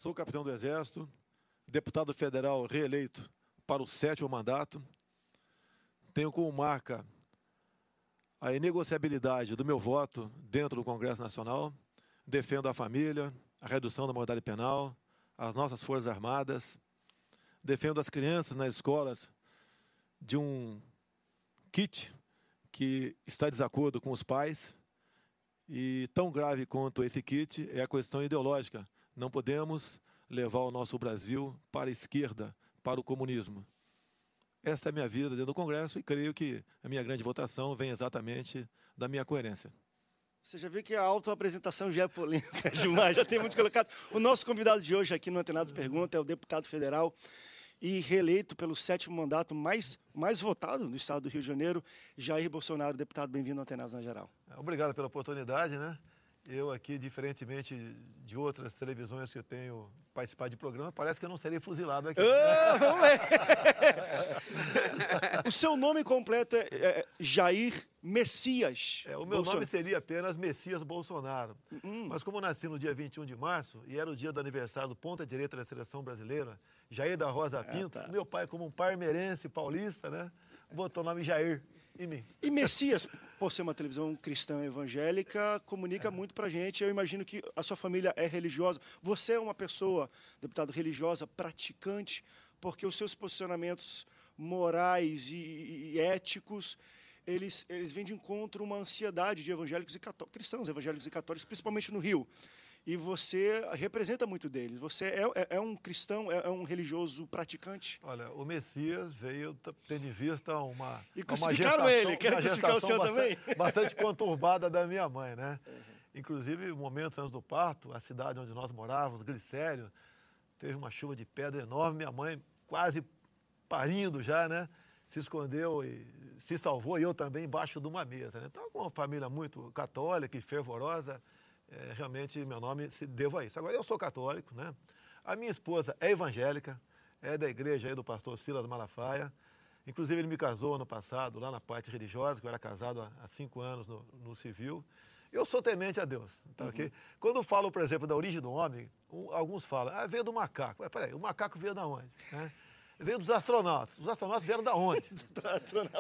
Sou capitão do Exército, deputado federal reeleito para o 7º mandato. Tenho como marca a inegociabilidade do meu voto dentro do Congresso Nacional. Defendo a família, a redução da moralidade penal, as nossas Forças Armadas. Defendo as crianças nas escolas de um kit que está em desacordo com os pais. E tão grave quanto esse kit é a questão ideológica. Não podemos levar o nosso Brasil para a esquerda, para o comunismo. Essa é a minha vida dentro do Congresso e creio que a minha grande votação vem exatamente da minha coerência. Você já viu que a autoapresentação já é polêmica demais, já tem muito colocado. O nosso convidado de hoje aqui no Antenados Pergunta é o deputado federal e reeleito pelo 7º mandato mais votado no estado do Rio de Janeiro, Jair Bolsonaro. Deputado, bem-vindo ao Antenados na Geral. Obrigado pela oportunidade, né? Eu aqui, diferentemente de outras televisões que eu tenho participado de programa, parece que eu não serei fuzilado aqui. O seu nome completo é Jair Messias O meu nome seria apenas Messias Bolsonaro. Mas como eu nasci no dia 21 de março, e era o dia do aniversário do ponta-direita da seleção brasileira, Jair da Rosa Pinto, meu pai, como um parmeirense paulista, né, botou o nome Jair em mim. E Messias, por ser uma televisão cristã evangélica, comunica muito pra gente. Eu imagino que a sua família é religiosa. Você é uma pessoa, deputado, religiosa, praticante, porque os seus posicionamentos morais e éticos, eles vêm de encontro a uma ansiedade de evangélicos e cristãos, evangélicos e católicos, principalmente no Rio. E você representa muito deles. Você é um cristão, é um religioso praticante? Olha, o Messias veio tendo em vista uma E crucificaram ele, quero crucificar o senhor também. Bastante conturbada da minha mãe, né? Inclusive, momentos antes do parto, a cidade onde nós morávamos, Glicério, teve uma chuva de pedra enorme, minha mãe quase parindo já, né? Se escondeu e se salvou, e eu também embaixo de uma mesa, né? Então, com uma família muito católica e fervorosa, realmente meu nome se deva a isso. Agora, eu sou católico, né? A minha esposa é evangélica, é da igreja aí do pastor Silas Malafaia. Inclusive, ele me casou ano passado, lá na parte religiosa, que eu era casado há 5 anos no civil. Eu sou temente a Deus. Tá, okay? Quando eu falo, por exemplo, da origem do homem, alguns falam, veio do macaco. Peraí, o macaco veio da onde? Né? Veio dos astronautas. Os astronautas vieram da onde?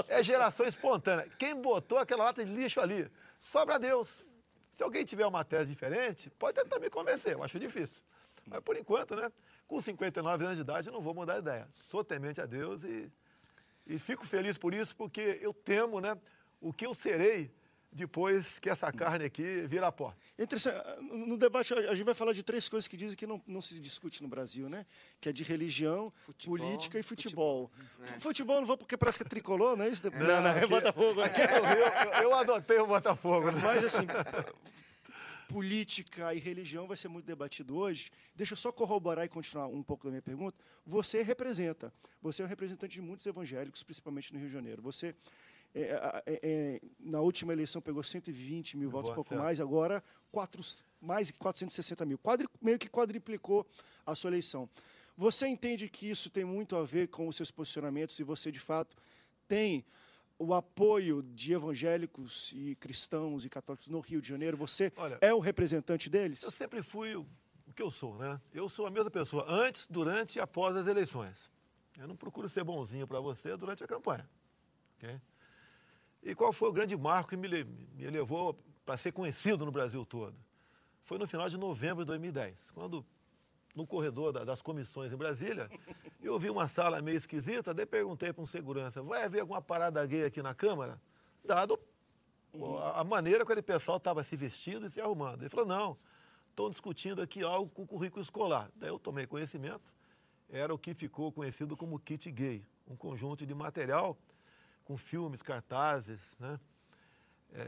É geração espontânea. Quem botou aquela lata de lixo ali? Sobra Deus. Se alguém tiver uma tese diferente, pode tentar me convencer, eu acho difícil. Mas, por enquanto, né, com 59 anos de idade, eu não vou mudar de ideia. Sou temente a Deus e fico feliz por isso, porque eu temo, né, o que eu serei depois que essa carne aqui virar pó. No debate, a gente vai falar de 3 coisas que dizem que não se discute no Brasil, né? Que é de religião, política e futebol. Futebol não vou porque parece que é tricolor, não é isso? Não, Botafogo. Eu adotei o Botafogo. Mas, assim, política e religião vai ser muito debatido hoje. Deixa eu só corroborar e continuar um pouco da minha pergunta. Você é um representante de muitos evangélicos, principalmente no Rio de Janeiro. Você, na última eleição, pegou 120 mil votos, pouco mais, agora mais de 460 mil. Meio que quadriplicou a sua eleição. Você entende que isso tem muito a ver com os seus posicionamentos e você, de fato, tem o apoio de evangélicos e cristãos e católicos no Rio de Janeiro? Você é o representante deles? Eu sempre fui o que eu sou, né? Eu sou a mesma pessoa antes, durante e após as eleições. Eu não procuro ser bonzinho para você durante a campanha. Okay? E qual foi o grande marco que me levou para ser conhecido no Brasil todo? Foi no final de novembro de 2010, quando, no corredor das comissões em Brasília, eu vi uma sala meio esquisita, daí perguntei para um segurança, vai haver alguma parada gay aqui na Câmara? Dado a maneira que aquele pessoal estava se vestindo e se arrumando. Ele falou, não, estão discutindo aqui algo com o currículo escolar. Daí eu tomei conhecimento, era o que ficou conhecido como kit gay, um conjunto de material com filmes, cartazes, né,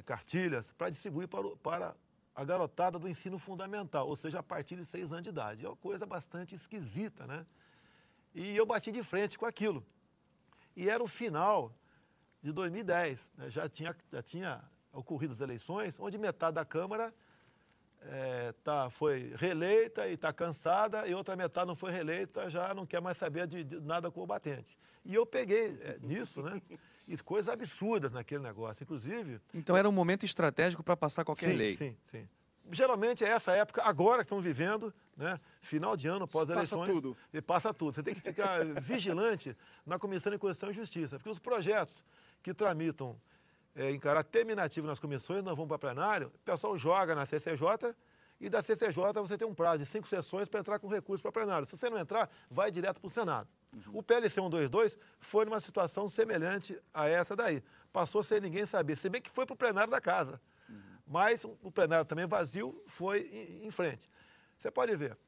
cartilhas, para distribuir para a garotada do ensino fundamental, ou seja, a partir de 6 anos de idade. É uma coisa bastante esquisita, né? E eu bati de frente com aquilo. E era o final de 2010, né? Já tinha ocorrido as eleições, onde metade da Câmara foi reeleita e está cansada, e outra metade não foi reeleita, já não quer mais saber de nada combatente. E eu peguei nisso, né? E coisas absurdas naquele negócio, inclusive... Então era um momento estratégico para passar qualquer lei. Sim, sim. geralmente é essa época, agora que estamos vivendo, né? Final de ano, pós-eleições. Passa tudo. E passa tudo. Você tem que ficar vigilante na Comissão de Constituição e Justiça, porque os projetos que tramitam em caráter terminativo nas comissões, não vão para plenário, o pessoal joga na CCJ e da CCJ você tem um prazo de 5 sessões para entrar com recurso para plenário. Se você não entrar, vai direto para o Senado. O PLC 122 foi numa situação semelhante a essa daí. Passou sem ninguém saber, se bem que foi para o plenário da casa. Mas o plenário também vazio foi em frente. Você pode ver,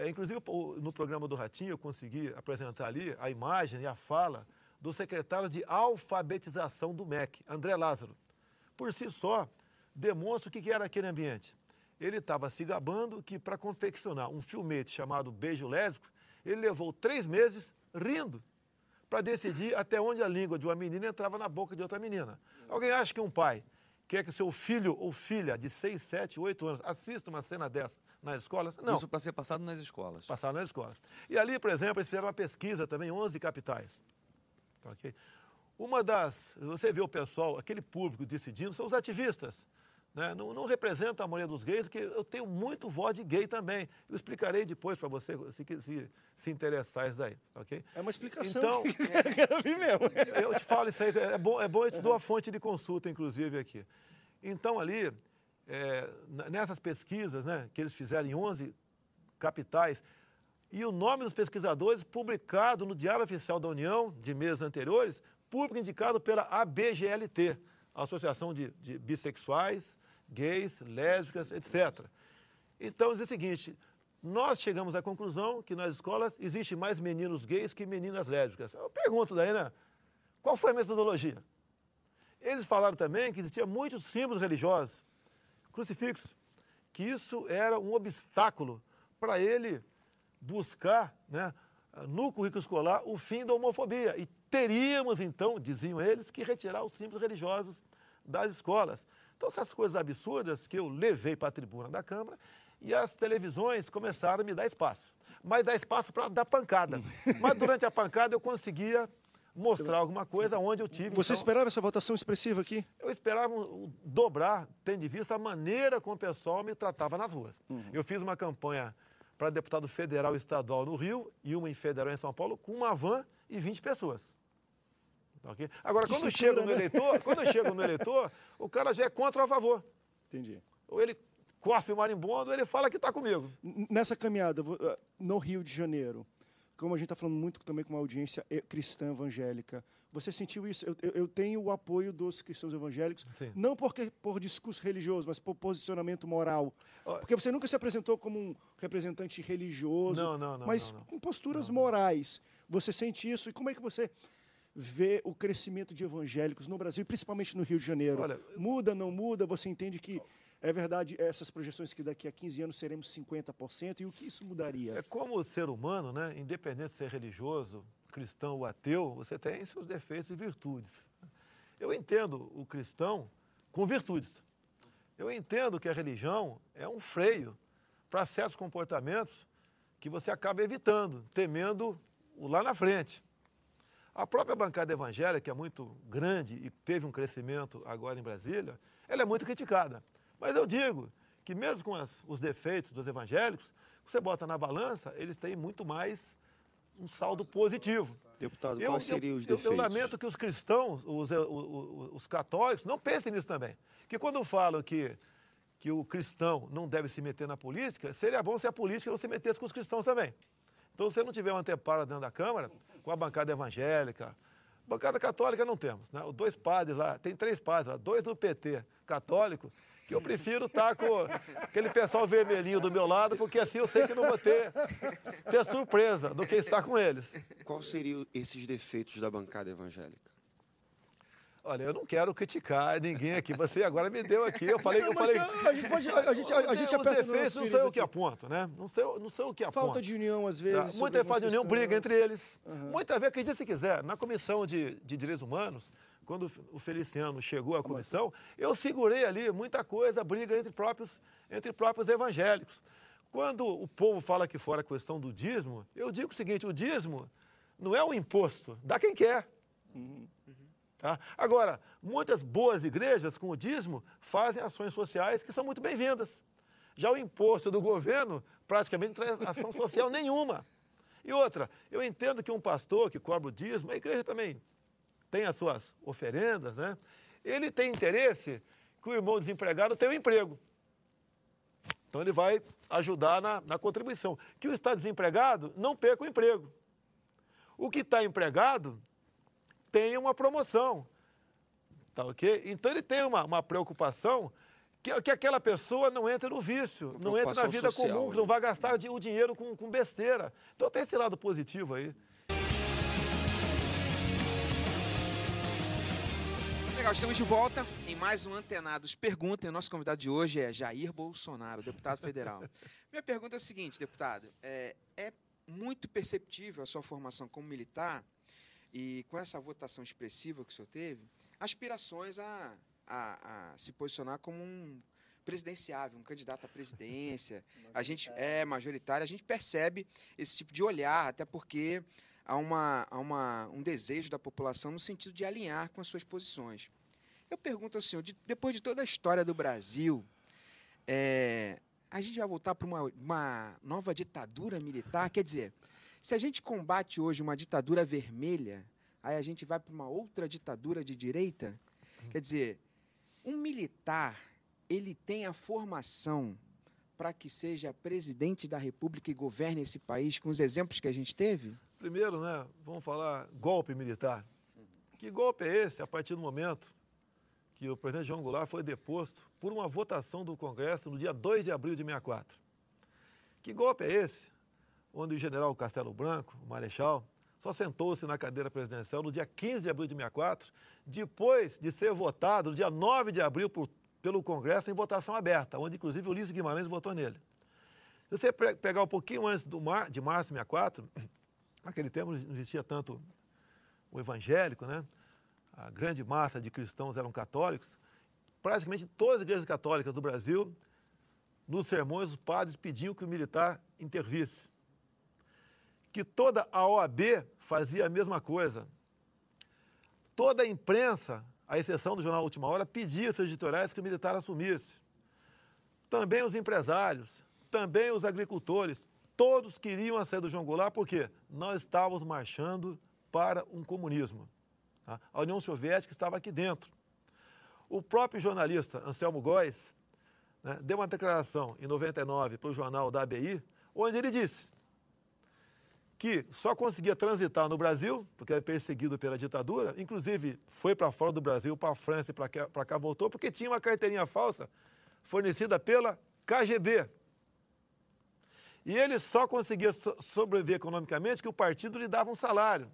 inclusive no programa do Ratinho eu consegui apresentar ali a imagem e a fala do secretário de alfabetização do MEC, André Lázaro. Por si só, demonstra o que era aquele ambiente. Ele estava se gabando que para confeccionar um filmete chamado Beijo Lésbico, ele levou 3 meses rindo para decidir até onde a língua de uma menina entrava na boca de outra menina. Alguém acha que um pai quer que seu filho ou filha de 6, 7, 8 anos assista uma cena dessa nas escolas? Não. Isso para ser passado nas escolas. Passado nas escolas. E ali, por exemplo, eles fizeram uma pesquisa também em 11 capitais. Okay? Você vê o pessoal, aquele público decidindo, são os ativistas. Né? Não representa a maioria dos gays, porque eu tenho muito voz de gay também. Eu explicarei depois para você, se interessar isso daí. Okay? É uma explicação então, que eu quero ouvir mesmo. Eu te falo isso aí, é bom eu te dou a fonte de consulta, inclusive, aqui. Então, ali, nessas pesquisas, né, que eles fizeram em 11 capitais, e o nome dos pesquisadores publicado no Diário Oficial da União, de meses anteriores, público indicado pela ABGLT, Associação de Bissexuais, Gays, Lésbicas, etc. Então, diz o seguinte, nós chegamos à conclusão que nas escolas existe mais meninos gays que meninas lésbicas. Eu pergunto daí, né? Qual foi a metodologia? Eles falaram também que existia muitos símbolos religiosos, crucifixos, que isso era um obstáculo para ele buscar, né, no currículo escolar o fim da homofobia. E teríamos, então, diziam eles, que retirar os símbolos religiosos das escolas. Então, essas coisas absurdas que eu levei para a tribuna da Câmara e as televisões começaram a me dar espaço. Mas dar espaço para dar pancada. Mas durante a pancada eu conseguia mostrar alguma coisa onde eu tive... Você esperava essa votação expressiva aqui? Eu esperava dobrar, tendo em vista a maneira como o pessoal me tratava nas ruas. Eu fiz uma campanha para deputado federal e estadual no Rio e uma em federal em São Paulo, com uma van e 20 pessoas. Okay? Agora, quando eu chego no eleitor, o cara já é contra ou a favor. Entendi. Ou ele cospe o marimbondo, ou ele fala que está comigo. Nessa caminhada, no Rio de Janeiro, como a gente está falando muito também com uma audiência cristã evangélica, você sentiu isso? Eu tenho o apoio dos cristãos evangélicos, Sim. não por discurso religioso, mas por posicionamento moral. Porque você nunca se apresentou como um representante religioso, mas com posturas morais. Você sente isso? E como é que você vê o crescimento de evangélicos no Brasil, principalmente no Rio de Janeiro? Olha, muda, não muda? Você entende que é verdade essas projeções que daqui a 15 anos seremos 50%? E o que isso mudaria? É como ser humano, né, independente de ser religioso, cristão ou ateu, você tem seus defeitos e virtudes. Eu entendo o cristão com virtudes. Eu entendo que a religião é um freio para certos comportamentos que você acaba evitando, temendo o lá na frente. A própria bancada evangélica, que é muito grande e teve um crescimento agora em Brasília, ela é muito criticada. Mas eu digo que mesmo com os defeitos dos evangélicos, você bota na balança, eles têm muito mais um saldo positivo. Deputado, quais seriam os defeitos? Eu lamento que os cristãos, os católicos, não pensem nisso também. Que quando falam que o cristão não deve se meter na política, seria bom se a política não se metesse com os cristãos também. Então, se não tiver um anteparo dentro da Câmara, com a bancada evangélica, bancada católica não temos, né? 2 padres lá, tem 3 padres lá, 2 do PT católico, que eu prefiro estar com aquele pessoal vermelhinho do meu lado, porque assim eu sei que não vou ter surpresa do que estar com eles. Quais seriam esses defeitos da bancada evangélica? Olha, eu não quero criticar ninguém aqui. Você agora me deu aqui. Eu falei. A gente os defeitos não sou eu que aponto, né? Não sou eu que aponto. Falta de união, às vezes. Muita falta de união, briga entre eles. Muitas vezes, acredite se quiser, na Comissão de Direitos Humanos, quando o Feliciano chegou à comissão, eu segurei ali muita coisa, briga entre próprios evangélicos. Quando o povo fala aqui fora a questão do dízimo, eu digo o seguinte: o dízimo não é um imposto, dá quem quer. Tá? Agora, muitas boas igrejas com o dízimo fazem ações sociais que são muito bem-vindas. Já o imposto do governo praticamente não traz ação social nenhuma. E outra, eu entendo que um pastor que cobra o dízimo, a igreja também tem as suas oferendas, né? Ele tem interesse que o irmão desempregado tenha um emprego. Então ele vai ajudar na contribuição. Que o está desempregado não perca o emprego. O que está empregado tenha uma promoção. Tá ok? Então ele tem uma preocupação que aquela pessoa não entre no vício, não entre na vida social, comum, que não vai gastar o dinheiro com besteira. Então tem esse lado positivo aí. Legal, estamos de volta em mais um Antenados Pergunta. E o nosso convidado de hoje é Jair Bolsonaro, deputado federal. Minha pergunta é a seguinte, deputado. É muito perceptível a sua formação como militar e com essa votação expressiva que o senhor teve, aspirações a se posicionar como um presidenciável, um candidato à presidência. A gente é majoritário, a gente percebe esse tipo de olhar, até porque há um desejo da população no sentido de alinhar com as suas posições. Eu pergunto ao senhor, depois de toda a história do Brasil, a gente vai voltar para uma nova ditadura militar? Quer dizer, se a gente combate hoje uma ditadura vermelha, aí a gente vai para uma outra ditadura de direita? Quer dizer, um militar, ele tem a formação para que seja presidente da República e governe esse país com os exemplos que a gente teve? Primeiro, né, vamos falar golpe militar. Que golpe é esse a partir do momento que o presidente João Goulart foi deposto por uma votação do Congresso no dia 2 de abril de 64? Que golpe é esse onde o general Castelo Branco, o marechal, só sentou-se na cadeira presidencial no dia 15 de abril de 64, depois de ser votado no dia 9 de abril pelo Congresso em votação aberta, onde inclusive o Ulisses Guimarães votou nele. Se você pegar um pouquinho antes de março de 64, naquele tempo não existia tanto o evangélico, né? A grande massa de cristãos eram católicos. Praticamente todas as igrejas católicas do Brasil, nos sermões, os padres pediam que o militar intervisse. Que toda a OAB fazia a mesma coisa. Toda a imprensa, à exceção do jornal Última Hora, pedia seus editoriais que o militar assumisse. Também os empresários, também os agricultores, todos queriam a saída do João Goulart, porque nós estávamos marchando para um comunismo. Tá? A União Soviética estava aqui dentro. O próprio jornalista Anselmo Góes, né, deu uma declaração em 99 para o jornal da ABI, onde ele disse que só conseguia transitar no Brasil, porque era perseguido pela ditadura, inclusive foi para fora do Brasil, para a França e para cá voltou, porque tinha uma carteirinha falsa fornecida pela KGB. E ele só conseguia sobreviver economicamente que o partido lhe dava um salário.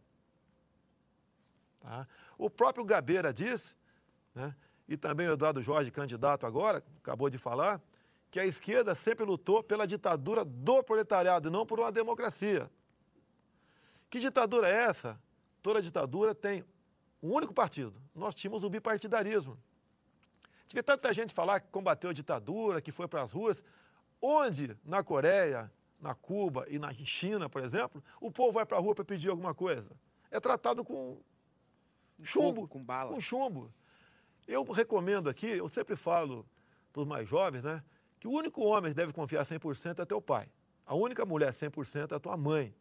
Tá? O próprio Gabeira diz, né, e também o Eduardo Jorge, candidato agora, acabou de falar, que a esquerda sempre lutou pela ditadura do proletariado e não por uma democracia. Que ditadura é essa? Toda ditadura tem um único partido. Nós tínhamos o bipartidarismo. Tive tanta gente falar que combateu a ditadura, que foi para as ruas, onde na Coreia, na Cuba e na China, por exemplo, o povo vai para a rua para pedir alguma coisa. É tratado com chumbo, com bala. Com chumbo. Eu recomendo aqui, eu sempre falo para os mais jovens, né, que o único homem que deve confiar 100% é teu pai. A única mulher 100% é a tua mãe.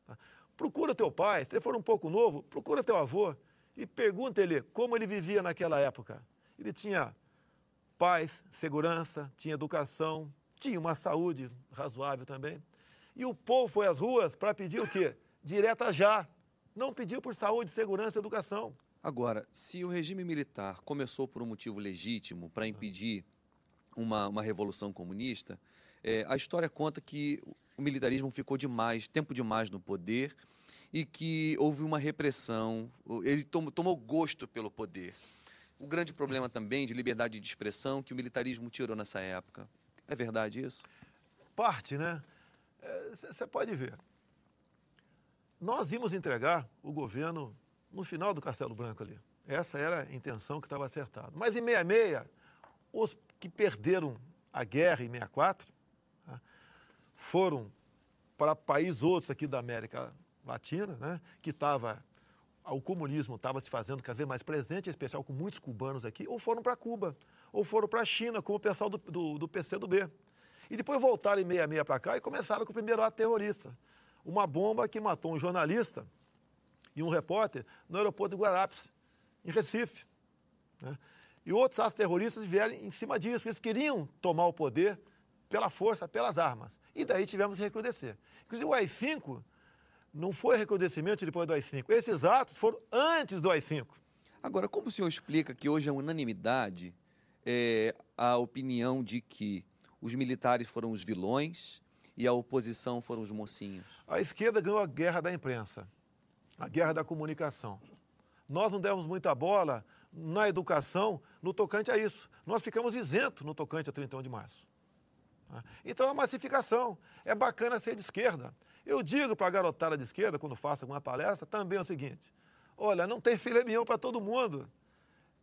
Tá? Procura teu pai, se ele for um pouco novo, procura teu avô e pergunta ele como ele vivia naquela época. Ele tinha paz, segurança, tinha educação, tinha uma saúde razoável também. E o povo foi às ruas para pedir o quê? Direta já. Não pediu por saúde, segurança e educação. Agora, se o regime militar começou por um motivo legítimo para impedir uma revolução comunista, a história conta que o militarismo ficou tempo demais no poder e que houve uma repressão, ele tomou gosto pelo poder. O grande problema também de liberdade de expressão que o militarismo tirou nessa época. É verdade isso? Parte, né? Você pode ver. Nós íamos entregar o governo no final do Castelo Branco ali. Essa era a intenção que estava acertada. Mas em 66, os que perderam a guerra em 64, tá, foram para países outros aqui da América Latina, né, que estava o comunismo estava se fazendo cada vez mais presente, em especial com muitos cubanos aqui, ou foram para Cuba, ou foram para a China, como o pessoal do PCdoB. E depois voltaram em 66 para cá e começaram com o primeiro ato terrorista. Uma bomba que matou um jornalista e um repórter no aeroporto de Guararapes, em Recife. Né? E outros atos terroristas vieram em cima disso, porque eles queriam tomar o poder pela força, pelas armas. E daí tivemos que recrudescer. Inclusive o AI-5 não foi recrudescimento depois do AI-5. Esses atos foram antes do AI-5. Agora, como o senhor explica que hoje é unanimidade a opinião de que os militares foram os vilões e a oposição foram os mocinhos? A esquerda ganhou a guerra da imprensa, a guerra da comunicação. Nós não demos muita bola na educação no tocante a isso. Nós ficamos isentos no tocante a 31 de março. Então, a massificação. É bacana ser de esquerda. Eu digo para a garotada de esquerda, quando faço alguma palestra, também é o seguinte: olha, não tem filé mignon para todo mundo.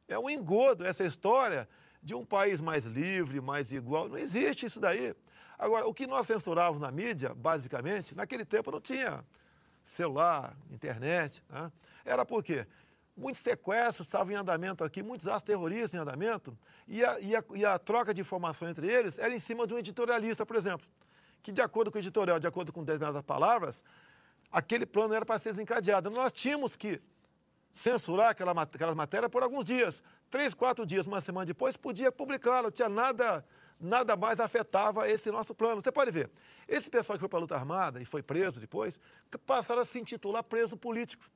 É um engodo essa história de um país mais livre, mais igual. Não existe isso daí. Agora, o que nós censurávamos na mídia, basicamente, naquele tempo não tinha celular, internet. Né? Era por quê? Muitos sequestros estavam em andamento aqui, muitos atos terroristas em andamento, e a troca de informação entre eles era em cima de um editorialista, por exemplo, que, de acordo com o editorial, de acordo com determinadas palavras, aquele plano era para ser desencadeado. Nós tínhamos que censurar aquela matéria por alguns dias. 3, 4 dias, uma semana depois, podia publicá-la. Não tinha nada mais afetava esse nosso plano. Você pode ver, esse pessoal que foi para a luta armada e foi preso depois, passaram a se intitular preso político.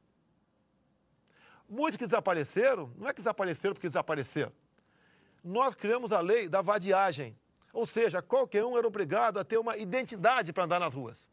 Muitos que desapareceram, não é que desapareceram porque desapareceram. Nós criamos a lei da vadiagem. Ou seja, qualquer um era obrigado a ter uma identidade para andar nas ruas.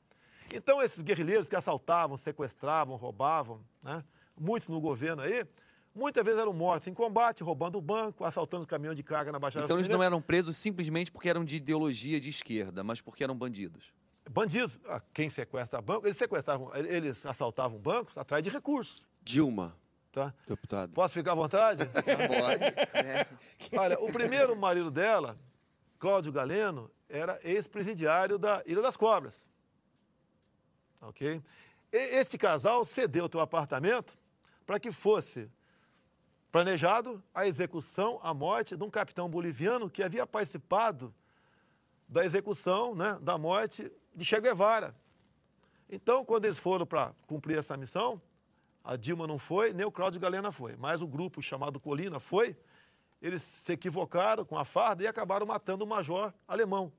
Então, esses guerrilheiros que assaltavam, sequestravam, roubavam, né? Muitos no governo aí, muitas vezes eram mortos em combate, roubando o banco, assaltando o caminhão de carga na Baixada Então, eles Fluminense. não eram presos simplesmente porque eram de ideologia de esquerda, mas porque eram bandidos. Bandidos, quem sequestra banco, eles assaltavam bancos atrás de recursos. Dilma, Tá? deputado. Posso ficar à vontade? Pode. Olha, o primeiro marido dela, Cláudio Galeno, era ex-presidiário da Ilha das Cobras. Ok? Este casal cedeu o teu apartamento para que fosse planejado a execução, a morte de um capitão boliviano que havia participado da execução, né, da morte de Che Guevara. Então, quando eles foram para cumprir essa missão, a Dilma não foi, nem o Cláudio Galeno foi, mas o grupo chamado Colina foi. Eles se equivocaram com a farda e acabaram matando o major alemão.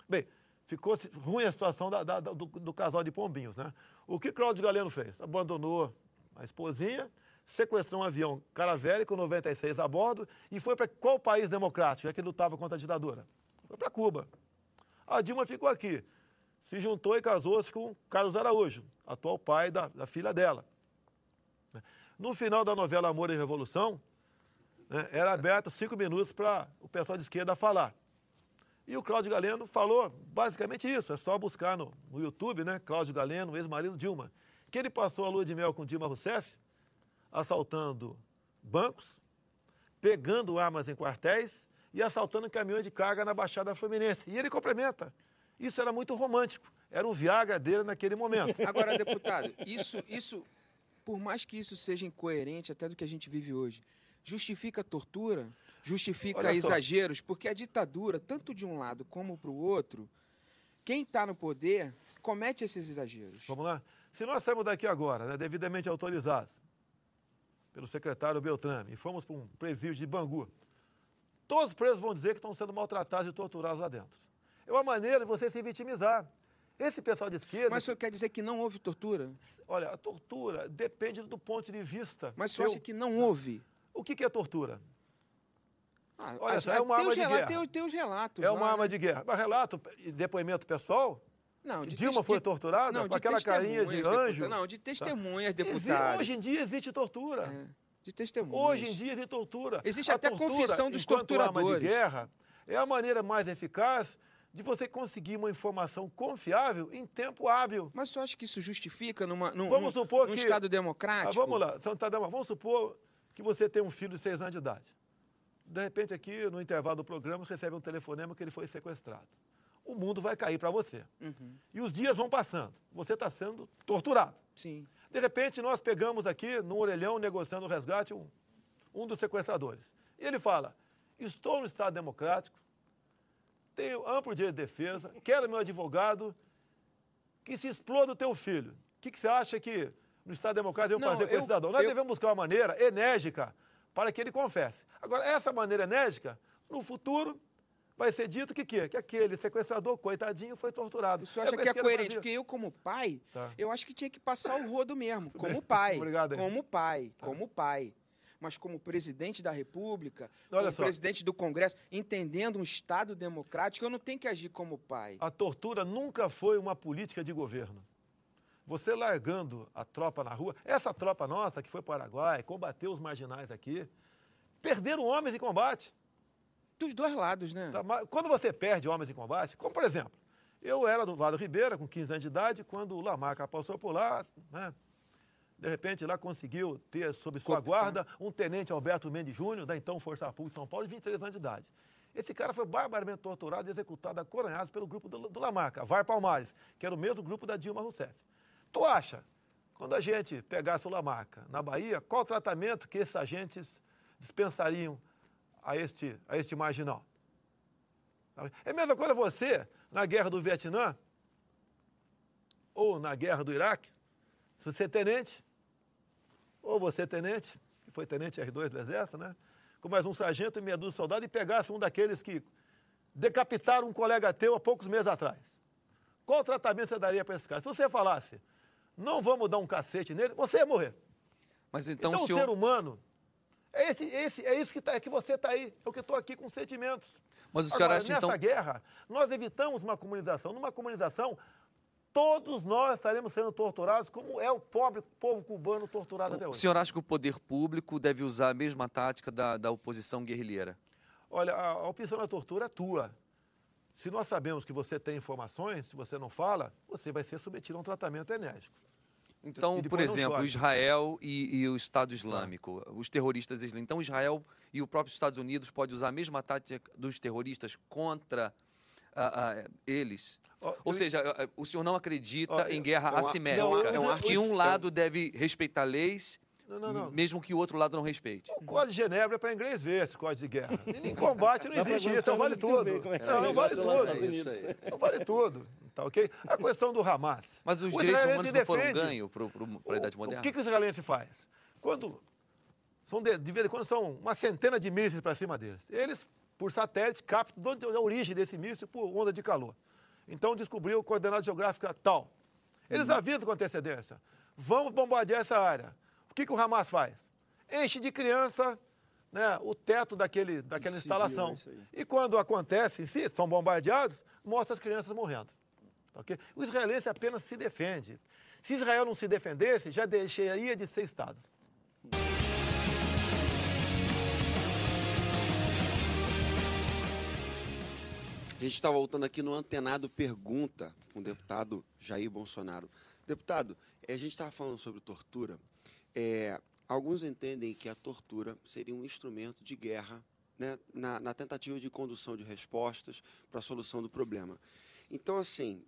Bem, ficou ruim a situação do casal de pombinhos, né? O que Cláudio Galeno fez? Abandonou a esposinha, sequestrou um avião Caravelle com 96 a bordo e foi para qual país democrático, já que ele lutava contra a ditadura? Foi para Cuba. A Dilma ficou aqui, se juntou e casou-se com Carlos Araújo, atual pai da filha dela. No final da novela Amor e Revolução, né, era aberto 5 minutos para o pessoal de esquerda falar. E o Cláudio Galeno falou basicamente isso, é só buscar no YouTube, né, Cláudio Galeno, ex-marido Dilma, que ele passou a lua de mel com Dilma Rousseff, assaltando bancos, pegando armas em quartéis e assaltando caminhões de carga na Baixada Fluminense. E ele complementa, isso era muito romântico, era um Viagra dele naquele momento. Agora, deputado, isso, por mais que isso seja incoerente até do que a gente vive hoje, justifica a tortura? Justifica exageros? Porque a ditadura, tanto de um lado como para o outro, quem está no poder comete esses exageros. Vamos lá? Se nós saímos daqui agora, né, devidamente autorizados pelo secretário Beltrame, e fomos para um presídio de Bangu, todos os presos vão dizer que estão sendo maltratados e torturados lá dentro. É uma maneira de você se vitimizar. Esse pessoal de esquerda... Mas o senhor quer dizer que não houve tortura? Olha, a tortura depende do ponto de vista... Mas o senhor acha que não houve? O que é tortura? Olha, é uma arma de guerra. Tem os relatos. É uma arma de guerra. Mas relato e depoimento pessoal? Não, Dilma foi torturada? Não, com aquela carinha de anjo? Não, de testemunhas, deputado. Hoje em dia existe tortura. De testemunhas. Hoje em dia existe tortura. Existe até confissão dos torturadores. Arma de guerra é a maneira mais eficaz de você conseguir uma informação confiável em tempo hábil. Mas você acha que isso justifica num Estado democrático? Vamos lá, vamos supor que você tem um filho de 6 anos de idade. De repente, aqui, no intervalo do programa, você recebe um telefonema que ele foi sequestrado. O mundo vai cair para você. E os dias vão passando. Você está sendo torturado. Sim. De repente, nós pegamos aqui, no orelhão, negociando o resgate, um dos sequestradores. E ele fala, estou no Estado democrático, tenho amplo direito de defesa, quero meu advogado, que se exploda o teu filho. O que você acha que no Estado democrático devemos fazer com esse cidadão? Nós devemos buscar uma maneira enérgica para que ele confesse. Agora, essa maneira enérgica, no futuro, vai ser dito que aquele sequestrador, coitadinho, foi torturado. O senhor acha que é coerente? Porque eu, como pai, eu acho que tinha que passar o rodo mesmo. Como pai. Obrigado, como pai. Como pai. Mas como presidente da República, Olha como só. presidente do Congresso, entendendo um Estado democrático, eu não tenho que agir como pai. A tortura nunca foi uma política de governo. Você largando a tropa na rua, essa tropa nossa que foi para o Paraguai, combateu os marginais aqui, perderam homens em combate. Dos dois lados, né? Quando você perde homens em combate, como por exemplo, eu era do Vale do Ribeira, com 15 anos de idade, quando o Lamarca passou por lá, né? De repente, lá conseguiu ter sob sua guarda um tenente Alberto Mendes Júnior, da então Força Pública de São Paulo, de 23 anos de idade. Esse cara foi barbaramente torturado e executado a coronhadas pelo grupo do Lamarca, VAR Palmares, que era o mesmo grupo da Dilma Rousseff. Tu acha, quando a gente pegasse o Lamarca na Bahia, qual o tratamento que esses agentes dispensariam a este marginal? É a mesma coisa você, na guerra do Vietnã, ou na guerra do Iraque, se você é tenente, ou você tenente, que foi tenente R2 do Exército, né? Com mais um sargento e meia dúzia de soldados, e pegasse um daqueles que decapitaram um colega teu há poucos meses atrás. Qual tratamento você daria para esse cara? Se você falasse, não vamos dar um cacete nele, você ia morrer. Mas então, o ser humano, é isso que você está aí. Eu que estou aqui com sentimentos. Mas o senhor Agora, acha, nessa então... guerra, nós evitamos uma comunização. Numa comunização, todos nós estaremos sendo torturados, como é o pobre povo cubano torturado até O hoje. senhor acha que o poder público deve usar a mesma tática da oposição guerrilheira? Olha, a opção da tortura é tua. Se nós sabemos que você tem informações, se você não fala, você vai ser submetido a um tratamento enérgico. Então, E por depois não exemplo, chore. Israel e o Estado Islâmico, os terroristas islâmicos. Então, Israel e o próprio Estados Unidos podem usar a mesma tática dos terroristas contra eles? Ou seja, o senhor não acredita em guerra assimétrica, que um lado deve respeitar leis, Não. mesmo que o outro lado não respeite? O Código de Genebra é para inglês ver esse Código de Guerra. Em combate não existe isso, não vale tudo. Não vale tudo. Não vale tudo. Tá ok? A questão do Hamas. Mas os O direitos israelense humanos não foram defende. ganhos para a Idade Moderna? O que o israelense faz? Quando são de vez em quando são uma centena de mísseis para cima deles. Eles, por satélite, captam de onde é a origem desse míssil por onda de calor. Então descobriu coordenada geográfica tal. Eles avisam com antecedência. Vamos bombardear essa área. O que o Hamas faz? Enche de criança, né, o teto daquela instalação. E quando acontece, se são bombardeados, mostra as crianças morrendo. Okay? O israelense apenas se defende. Se Israel não se defendesse, já deixaria de ser Estado. A gente está voltando aqui no Antenado Pergunta com o deputado Jair Bolsonaro. Deputado, a gente estava falando sobre tortura. Alguns entendem que a tortura seria um instrumento de guerra, né, na tentativa de condução de respostas para a solução do problema. Então, assim,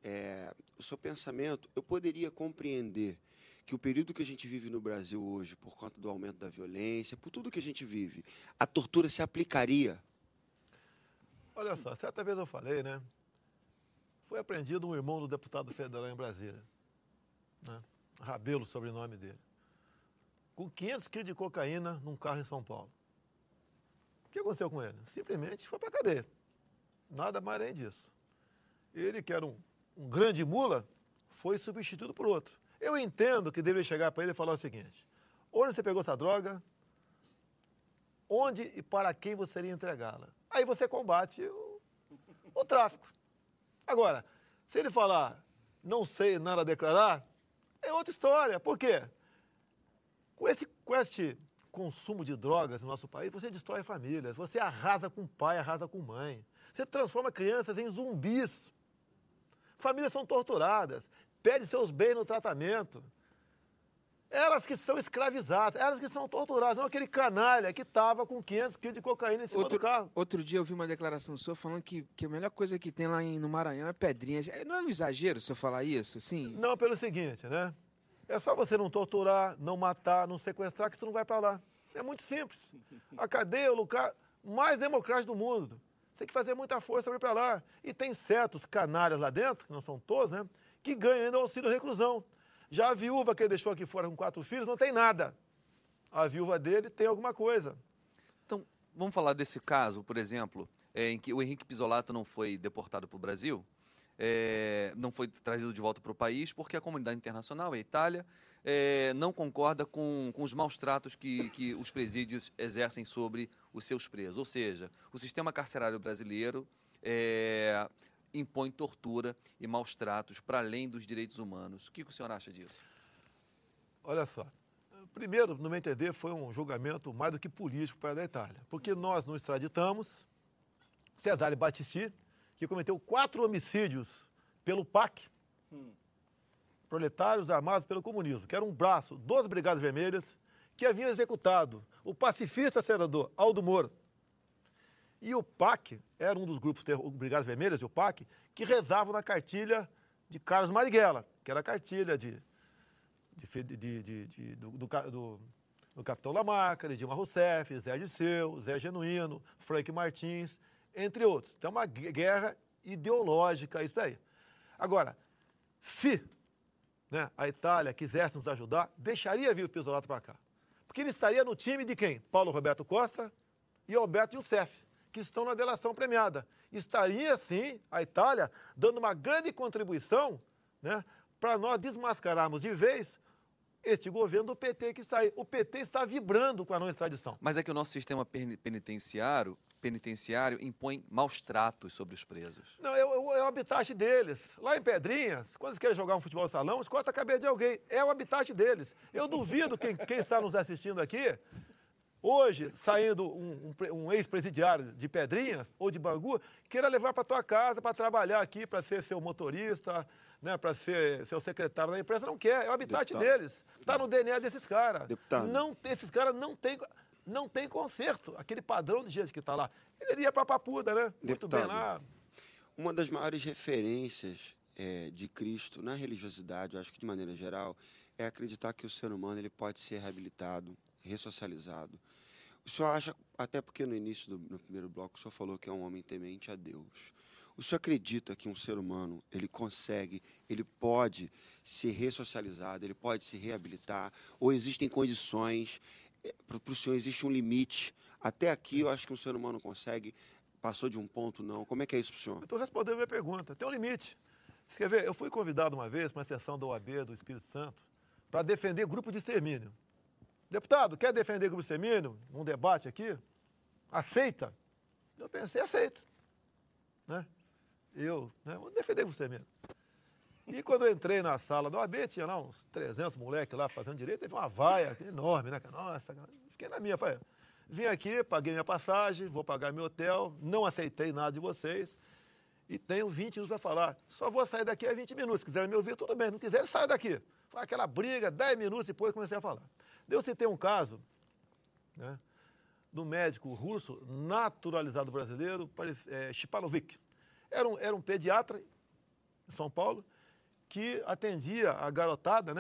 o seu pensamento, eu poderia compreender que o período que a gente vive no Brasil hoje, por conta do aumento da violência, por tudo que a gente vive, a tortura se aplicaria? Olha só, certa vez eu falei, né? Foi apreendido um irmão do deputado federal em Brasília, né? Rabelo, sobrenome dele, com 500 quilos de cocaína num carro em São Paulo. O que aconteceu com ele? Simplesmente foi para a cadeia. Nada mais além disso. Ele, que era um grande mula, foi substituído por outro. Eu entendo que deveria chegar para ele e falar o seguinte: onde você pegou essa droga? Onde e para quem você iria entregá-la? Aí você combate o tráfico. Agora, se ele falar, não sei nada a declarar, é outra história. Por quê? Com este consumo de drogas no nosso país, você destrói famílias, você arrasa com pai, arrasa com mãe. Você transforma crianças em zumbis. Famílias são torturadas, perdem seus bens no tratamento. Elas que são escravizadas, elas que são torturadas, não aquele canalha que estava com 500 quilos de cocaína em cima do carro. Outro dia eu vi uma declaração sua falando que a melhor coisa que tem lá no Maranhão é pedrinhas. Não é um exagero o senhor falar isso, assim? Não, pelo seguinte, né? É só você não torturar, não matar, não sequestrar, que tu não vai para lá. É muito simples. A cadeia é o lugar mais democrático do mundo. Você tem que fazer muita força para ir para lá. E tem certos canalhas lá dentro, que não são todos, né? Que ganham ainda auxílio reclusão. Já a viúva que ele deixou aqui fora com 4 filhos não tem nada. A viúva dele tem alguma coisa. Então, vamos falar desse caso, por exemplo, em que o Henrique Pisolato não foi deportado para o Brasil, não foi trazido de volta para o país, porque a comunidade internacional, a Itália, não concorda com os maus tratos que os presídios exercem sobre os seus presos. Ou seja, o sistema carcerário brasileiro impõe tortura e maus tratos para além dos direitos humanos. O que o senhor acha disso? Olha só. Primeiro, no meu entender, foi um julgamento mais do que político para a Itália. Porque nós não extraditamos Cesare Battisti, que cometeu 4 homicídios pelo PAC, Proletários Armados pelo Comunismo, que era um braço dos Brigadas Vermelhas, que haviam executado o pacifista senador Aldo Moro. E o PAC era um dos grupos, Brigadas Vermelhas e o PAC, que rezavam na cartilha de Carlos Marighella, que era a cartilha do Capitão Lamarca, de Dilma Rousseff, Zé Dirceu, Zé Genuíno, Frank Martins, entre outros. Então, é uma guerra ideológica, isso aí. Agora, se a Itália quisesse nos ajudar, deixaria vir o Pisolato para cá. Porque ele estaria no time de quem? Paulo Roberto Costa e Alberto Youssef, que estão na delação premiada. Estaria, sim, a Itália dando uma grande contribuição, para nós desmascararmos de vez este governo do PT que está aí. O PT está vibrando com a não extradição. Mas é que o nosso sistema penitenciário impõe maus tratos sobre os presos. Não, é o habitat deles. Lá em Pedrinhas, quando eles querem jogar um futebol salão, eles cortam a cabeça de alguém. É o habitat deles. Eu duvido quem está nos assistindo aqui, hoje, saindo um ex-presidiário de Pedrinhas ou de Bangu, queira levar para tua casa para trabalhar aqui, para ser seu motorista, para ser seu secretário da empresa. Não quer, é o habitat deles. Está no DNA desses caras. Esses caras não tem conserto. Aquele padrão de gente que está lá. Ele iria para a Papuda, né? Muito bem lá. Uma das maiores referências de Cristo na religiosidade, eu acho que de maneira geral, é acreditar que o ser humano ele pode ser reabilitado, ressocializado. O senhor acha, até porque no início no primeiro bloco, o senhor falou que é um homem temente a Deus. O senhor acredita que um ser humano, ele pode ser ressocializado, ele pode se reabilitar, ou existem condições, para o senhor existe um limite? Até aqui eu acho que um ser humano consegue, passou de um ponto, não. Como é que é isso para o senhor? Eu estou respondendo a minha pergunta. Tem um limite. Você quer ver? Eu fui convidado uma vez para uma sessão da OAB do Espírito Santo para defender grupo de extermínio. Deputado, quer defender grupo de extermínio? Um debate aqui? Aceita? Eu pensei, aceito. Vou defender grupo de extermínio. E quando eu entrei na sala da OAB, tinha lá uns 300 moleques lá fazendo direito, teve uma vaia enorme, né? Nossa, fiquei na minha, falei, vim aqui, paguei minha passagem, vou pagar meu hotel, não aceitei nada de vocês e tenho 20 minutos para falar. Só vou sair daqui a 20 minutos. Se quiserem me ouvir, tudo bem. Não quiserem, saia daqui. Foi aquela briga, 10 minutos depois comecei a falar. Eu citei um caso, do médico russo naturalizado brasileiro, Shipanovic. Era um pediatra em São Paulo que atendia a garotada,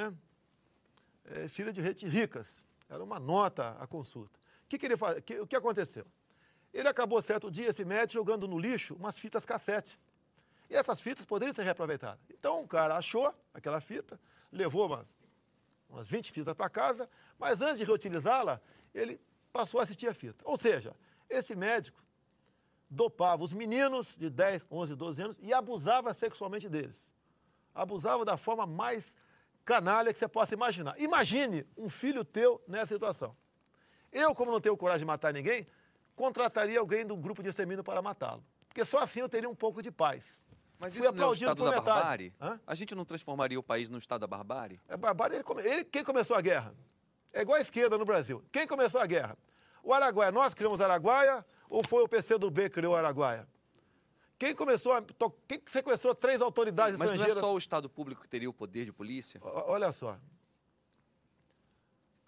filha de ricas. Era uma nota a consulta. O que aconteceu? Ele acabou, certo dia, esse médico, jogando no lixo umas fitas cassete. E essas fitas poderiam ser reaproveitadas. Então, o cara achou aquela fita, levou umas 20 fitas para casa, mas antes de reutilizá-la, ele passou a assistir a fita. Ou seja, esse médico dopava os meninos de 10, 11, 12 anos e abusava sexualmente deles. Abusava da forma mais canalha que você possa imaginar. Imagine um filho teu nessa situação. Eu, como não tenho coragem de matar ninguém, contrataria alguém do grupo de extermínio para matá-lo. Porque só assim eu teria um pouco de paz. Mas isso não é o estado da barbárie? A gente não transformaria o país no estado da barbárie? É barbárie. Quem começou a guerra? É igual a esquerda no Brasil. Quem começou a guerra? O Araguaia. Nós criamos o Araguaia ou foi o PCdoB que criou o Araguaia? Quem sequestrou 3 autoridades estrangeiras? Mas não é só o Estado Público que teria o poder de polícia? Olha só.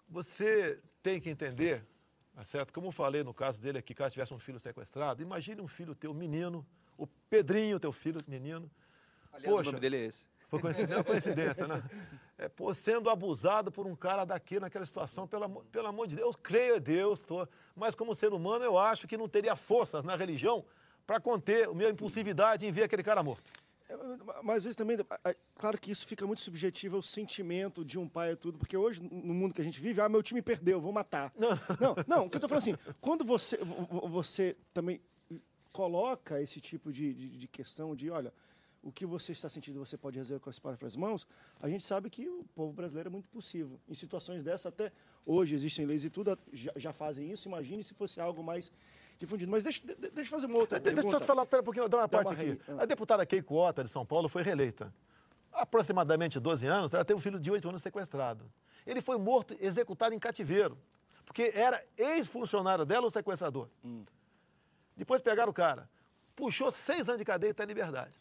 Você tem que entender, certo? Como eu falei no caso dele aqui, caso tivesse um filho sequestrado, imagine um filho teu, menino, o Pedrinho, teu filho, menino. Aliás, o nome dele é esse. Foi coincidência, coincidência, né? Pô, sendo abusado por um cara daqui naquela situação, pelo amor de Deus, eu creio em Deus, mas como ser humano eu acho que não teria forças na religião para conter a minha impulsividade em ver aquele cara morto. Mas às vezes também, claro que isso fica muito subjetivo, é o sentimento de um pai e tudo, porque hoje, no mundo que a gente vive, meu time perdeu, vou matar. Não, o que eu estou falando assim, quando você também coloca esse tipo de questão de, olha, o que você está sentindo você pode resolver com as próprias mãos, a gente sabe que o povo brasileiro é muito possível. Em situações dessas, até hoje existem leis e tudo, já fazem isso, imagine se fosse algo mais difundido. Mas deixa eu fazer uma outra pergunta. Deixa eu te falar, pera um pouquinho, dar uma parte aqui. A deputada Keiko Otto, de São Paulo, foi reeleita. Há aproximadamente 12 anos, ela teve um filho de 8 anos sequestrado. Ele foi morto, executado em cativeiro, porque era ex-funcionário dela o sequestrador. Depois pegaram o cara, puxou 6 anos de cadeia e está em liberdade.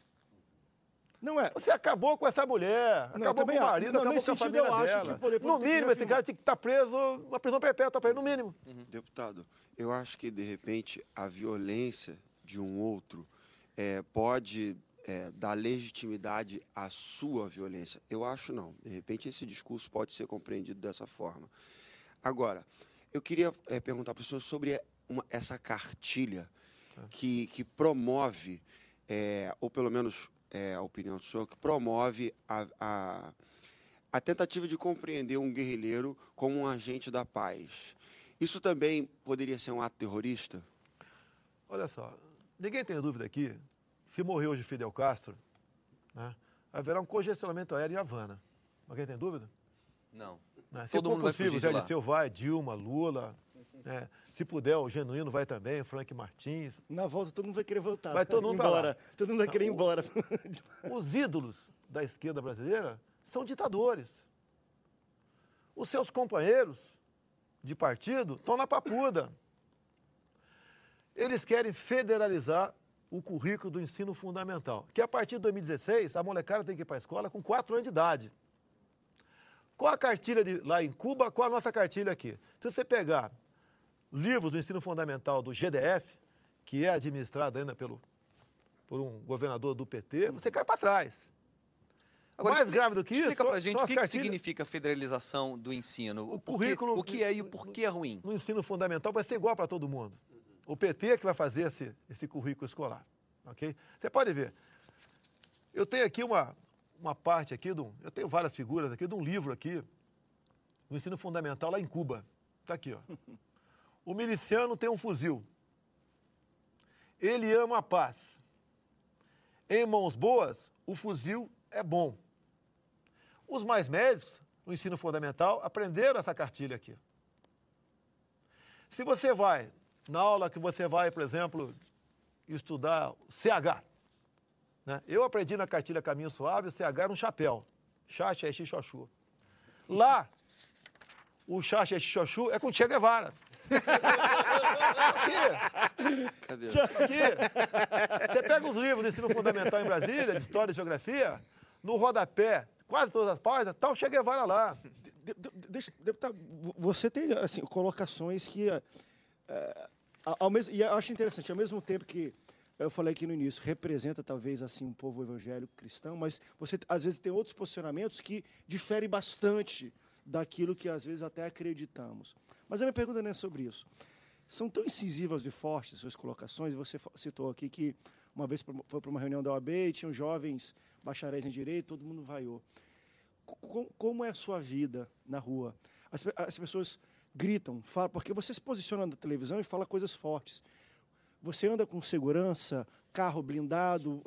Não é. Você acabou com essa mulher, acabou com o marido, acabou com a família dela. No mínimo, esse cara tinha que estar preso, uma prisão perpétua para ele, no mínimo. Deputado, eu acho que, de repente, a violência de um outro pode dar legitimidade à sua violência. Eu acho não. De repente, esse discurso pode ser compreendido dessa forma. Agora, eu queria perguntar para o senhor sobre essa cartilha que promove, ou pelo menos a opinião do senhor, que promove a tentativa de compreender um guerrilheiro como um agente da paz. Isso também poderia ser um ato terrorista? Olha só, ninguém tem dúvida aqui, se morrer hoje Fidel Castro, né, haverá um congestionamento aéreo em Havana. Alguém tem dúvida? Não. Se for possível, Zé Liceu vai, Dilma, Lula, se puder, o Genuíno vai também, o Frank Martins. Na volta todo mundo vai querer voltar. Vai todo mundo embora. Todo mundo vai querer ir embora. Os ídolos da esquerda brasileira são ditadores. Os seus companheiros de partido estão na papuda. Eles querem federalizar o currículo do ensino fundamental, que a partir de 2016, a molecada tem que ir para a escola com 4 anos de idade. Qual a cartilha lá em Cuba, qual a nossa cartilha aqui? Se você pegar livros do ensino fundamental do GDF, que é administrado ainda por um governador do PT, você cai para trás. Agora, mais grave do que isso, explica pra gente o que cartilhas... significa a federalização do ensino. O currículo... O que é e o porquê é ruim? No ensino fundamental vai ser igual para todo mundo. O PT é que vai fazer esse currículo escolar. Okay? Você pode ver. Eu tenho aqui uma parte aqui, eu tenho várias figuras aqui de um livro aqui, do ensino fundamental lá em Cuba. Está aqui, ó. O miliciano tem um fuzil. Ele ama a paz. Em mãos boas, o fuzil é bom. Os mais médicos, no ensino fundamental, aprenderam essa cartilha aqui. Se você vai, na aula que você vai, por exemplo, estudar o CH, né? Eu aprendi na cartilha Caminho Suave, o CH era um chapéu. Xaxa, xixoxu. Lá, o xaxa, xixoxu é com Che Guevara. Aqui. Cadê? Aqui. Você pega os livros do ensino fundamental em Brasília, de História e Geografia, no rodapé, quase todas as páginas, está o Che Guevara lá. Deputado, você tem assim, colocações que, e eu acho interessante, ao mesmo tempo que eu falei aqui no início, representa talvez assim um povo evangélico cristão, mas você às vezes tem outros posicionamentos que diferem bastante daquilo que às vezes até acreditamos. Mas a minha pergunta não é sobre isso. São tão incisivas e fortes suas colocações, você citou aqui que uma vez foi para uma reunião da OAB e tinham jovens bacharéis em direito, todo mundo vaiou. Como é a sua vida na rua? As pessoas gritam, falam, porque você se posiciona na televisão e fala coisas fortes. Você anda com segurança, carro blindado?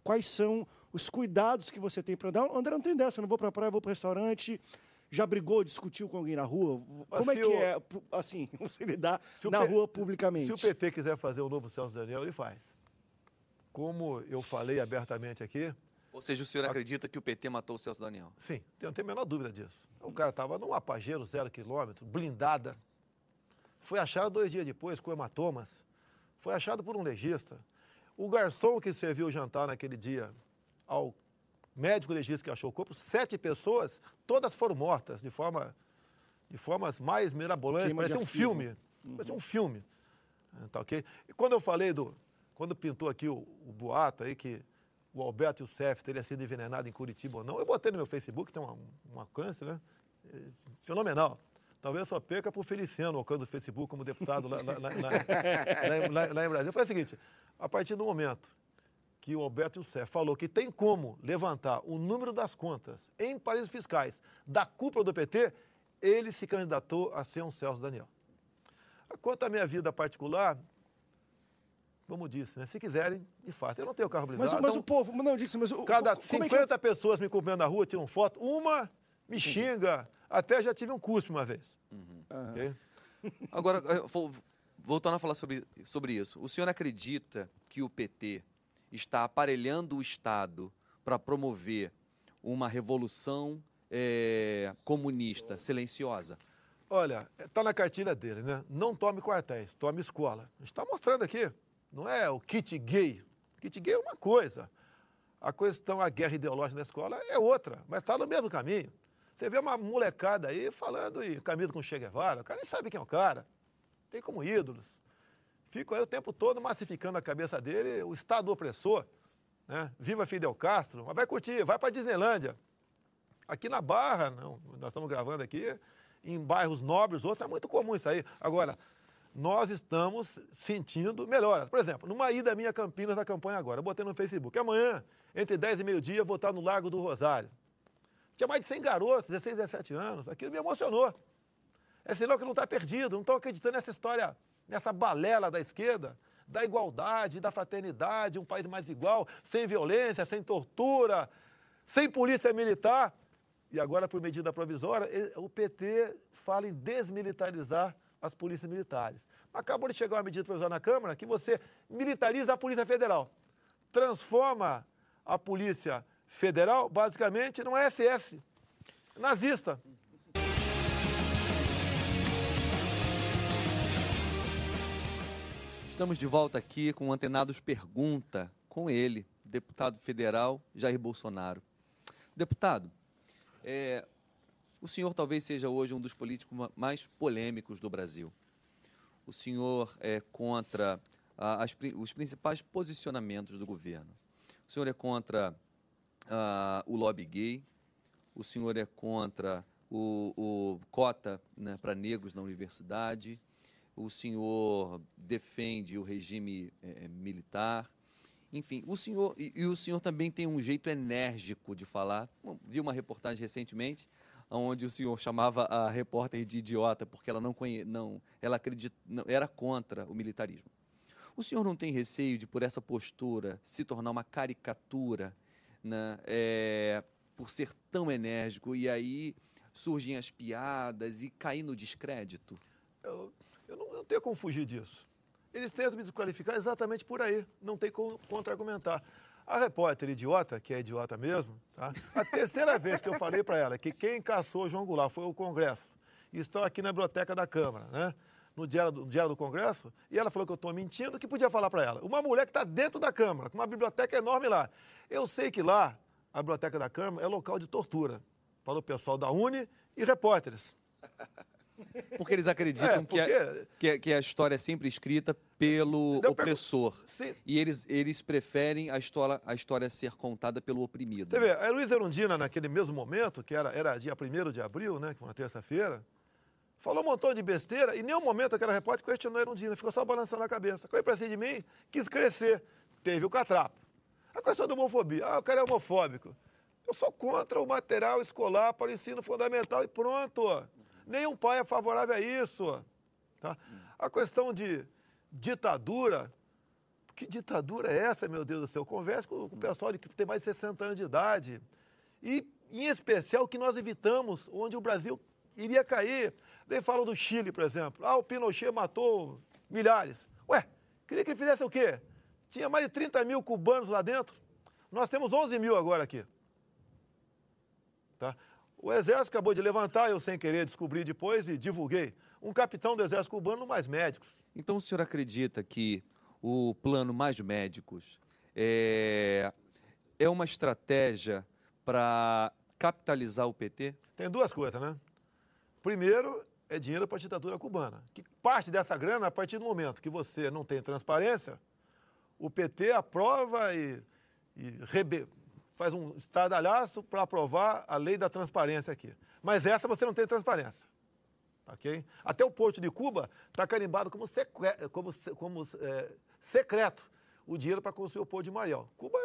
Quais são os cuidados que você tem para andar? André não tem dessa, eu não vou para a praia, vou para o restaurante. Já brigou, discutiu com alguém na rua? Como é que é, assim, você lidar na rua publicamente? Se o PT quiser fazer o novo Celso Daniel, ele faz. Como eu falei abertamente aqui... Ou seja, o senhor acredita que o PT matou o Celso Daniel? Sim, eu não tenho a menor dúvida disso. O cara estava numa Pajero 0 km, blindada. Foi achado 2 dias depois com hematomas. Foi achado por um legista. O garçom que serviu o jantar naquele dia ao médico legista que achou o corpo, 7 pessoas, todas foram mortas de formas mais mirabolantes, parecia um filme. Parecia um filme. Tá, okay? E quando eu falei quando pintou aqui o boato aí que o Alberto Youssef teria sido envenenado em Curitiba ou não. Eu botei no meu Facebook, tem um alcance, né? Fenomenal. Talvez eu só perca por Feliciano, o alcance do Facebook como deputado lá em Brasília. Foi o seguinte, a partir do momento que o Alberto Youssef falou que tem como levantar o número das contas em paraísos fiscais da cúpula do PT, ele se candidatou a ser um Celso Daniel. Quanto à minha vida particular, como disse, né? Se quiserem, de fato. Eu não tenho carro blindado. Mas o povo... Não, disse, mas cada 50 pessoas me acompanhando na rua, tiram foto, uma me xinga. Até já tive um cuspe uma vez. Okay? Agora, voltando a falar sobre isso, o senhor acredita que o PT está aparelhando o Estado para promover uma revolução comunista silenciosa? Olha, está na cartilha dele, né? Não tome quartéis, tome escola. A gente está mostrando aqui, não é o kit gay. O kit gay é uma coisa. A questão, a guerra ideológica na escola é outra, mas está no mesmo caminho. Você vê uma molecada aí falando em camisa com Che Guevara, o cara nem sabe quem é o cara, tem como ídolos. Fico aí o tempo todo massificando a cabeça dele, o Estado opressor, né? Viva Fidel Castro, mas vai curtir, vai para Disneylândia. Aqui na Barra, não, nós estamos gravando aqui, em bairros nobres, outros, é muito comum isso aí. Agora, nós estamos sentindo melhoras. Por exemplo, numa ida minha a Campinas da campanha agora, eu botei no Facebook, amanhã, entre 10 e meio-dia, vou estar no Largo do Rosário. Tinha mais de 100 garotos, 16, 17 anos, aquilo me emocionou. É sinal que não está perdido, não estão acreditando nessa história, nessa balela da esquerda, da igualdade, da fraternidade, um país mais igual, sem violência, sem tortura, sem polícia militar. E agora, por medida provisória, o PT fala em desmilitarizar as polícias militares. Acabou de chegar uma medida provisória na Câmara que você militariza a Polícia Federal, transforma a Polícia Federal, basicamente, numa SS nazista. Estamos de volta aqui com o Antenados Pergunta, com ele, deputado federal Jair Bolsonaro. Deputado, o senhor talvez seja hoje um dos políticos mais polêmicos do Brasil. O senhor é contra os principais posicionamentos do governo. O senhor é contra o lobby gay, o senhor é contra o cota, né, para negros na universidade, o senhor defende o regime militar, enfim, o senhor também tem um jeito enérgico de falar. Vi uma reportagem recentemente onde o senhor chamava a repórter de idiota porque ela era contra o militarismo. O senhor não tem receio de, por essa postura, se tornar uma caricatura, né, por ser tão enérgico, e aí surgem as piadas e cair no descrédito? Eu não tenho como fugir disso. Eles tentam me desqualificar exatamente por aí, não tem como contra-argumentar. A repórter idiota, que é idiota mesmo, tá? A terceira vez que eu falei para ela que quem caçou João Goulart foi o Congresso, e estão aqui na biblioteca da Câmara, né? No diário do Congresso, e ela falou que eu estou mentindo, que podia falar para ela? Uma mulher que está dentro da Câmara, com uma biblioteca enorme lá. Eu sei que lá, a biblioteca da Câmara é local de tortura para o pessoal da Uni e repórteres. Porque eles acreditam que a história é sempre escrita pelo opressor. E eles preferem a história ser contada pelo oprimido. Você vê, a Luísa Erundina, naquele mesmo momento, que era dia 1º de abril, né, que foi uma terça-feira, falou um montão de besteira e em nenhum momento aquela repórter questionou a Erundina, ficou só balançando a cabeça. Foi para cima de mim, quis crescer, teve o catrapo. A questão da homofobia, o cara é homofóbico. Eu sou contra o material escolar para o ensino fundamental e pronto. Nenhum pai é favorável a isso. Tá? A questão de ditadura, que ditadura é essa, meu Deus do céu? Converse com o pessoal que tem mais de 60 anos de idade. E, em especial, o que nós evitamos, onde o Brasil iria cair. Daí falam do Chile, por exemplo. O Pinochet matou milhares. Ué, queria que ele fizesse o quê? Tinha mais de 30 mil cubanos lá dentro. Nós temos 11 mil agora aqui. Tá? O Exército acabou de levantar, eu sem querer descobri depois e divulguei. Um capitão do Exército cubano, mais médicos. Então o senhor acredita que o plano Mais Médicos é uma estratégia para capitalizar o PT? Tem duas coisas, né? Primeiro, é dinheiro para a ditadura cubana. Que parte dessa grana, a partir do momento que você não tem transparência, o PT aprova e faz um estardalhaço para aprovar a lei da transparência aqui. Mas essa você não tem transparência. Okay? Até o Porto de Cuba está carimbado como secreto o dinheiro para construir o Porto de Mariel. Cuba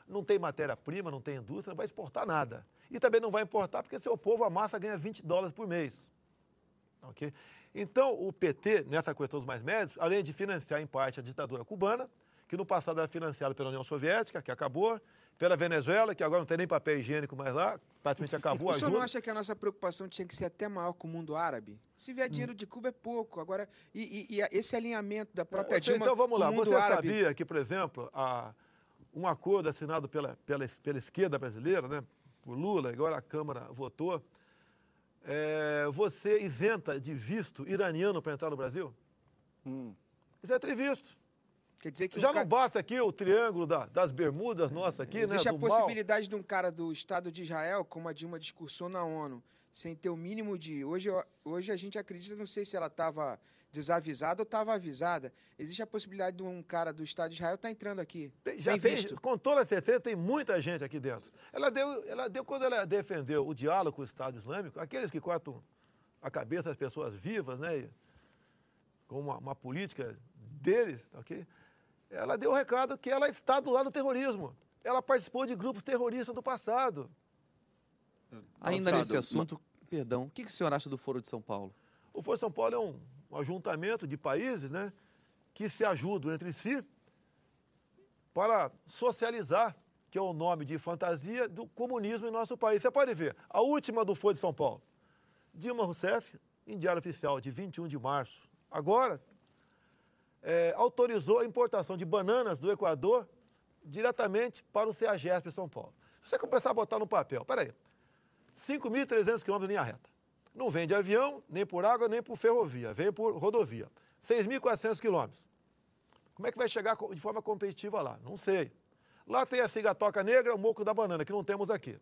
não tem matéria-prima, não tem indústria, não vai exportar nada. E também não vai importar porque seu povo, a massa, ganha $20 por mês. Okay? Então, o PT, nessa questão dos mais médios, além de financiar em parte a ditadura cubana, que no passado era financiada pela União Soviética, que acabou, pela Venezuela, que agora não tem nem papel higiênico mais lá, praticamente acabou a ajuda. O senhor não acha que a nossa preocupação tinha que ser até maior com o mundo árabe? Se vier dinheiro de Cuba é pouco. Agora, e esse alinhamento da própria Dilma então, vamos lá. com o mundo Você árabe... sabia que, por exemplo, um acordo assinado pela esquerda brasileira, né, por Lula, agora a Câmara votou, você isenta de visto iraniano para entrar no Brasil? Isso é trivisto. Quer dizer que já não basta aqui o triângulo das Bermudas nossa aqui, existe, né, a possibilidade de um cara do Estado de Israel, como a Dilma discursou na ONU, sem ter o mínimo de... Hoje a gente acredita, não sei se ela estava desavisada ou estava avisada. Existe a possibilidade de um cara do Estado de Israel estar entrando aqui, sem visto. Com toda certeza, tem muita gente aqui dentro. Quando ela defendeu o diálogo com o Estado Islâmico, aqueles que cortam a cabeça das pessoas vivas, né, com uma política deles, ok? Ela deu o recado que ela está do lado do terrorismo. Ela participou de grupos terroristas do passado. Ainda nesse assunto, perdão, o que o senhor acha do Foro de São Paulo? O Foro de São Paulo é um ajuntamento de países, né, que se ajudam entre si para socializar, que é o nome de fantasia do comunismo em nosso país. Você pode ver, a última do Foro de São Paulo, Dilma Rousseff, em diário oficial de 21 de março, agora... autorizou a importação de bananas do Equador diretamente para o CEAGESP em São Paulo. Se você começar a botar no papel, peraí, 5.300 quilômetros de linha reta. Não vem de avião, nem por água, nem por ferrovia, vem por rodovia. 6.400 quilômetros. Como é que vai chegar de forma competitiva lá? Não sei. Lá tem a cigatoca negra, o moco da banana, que não temos aqui.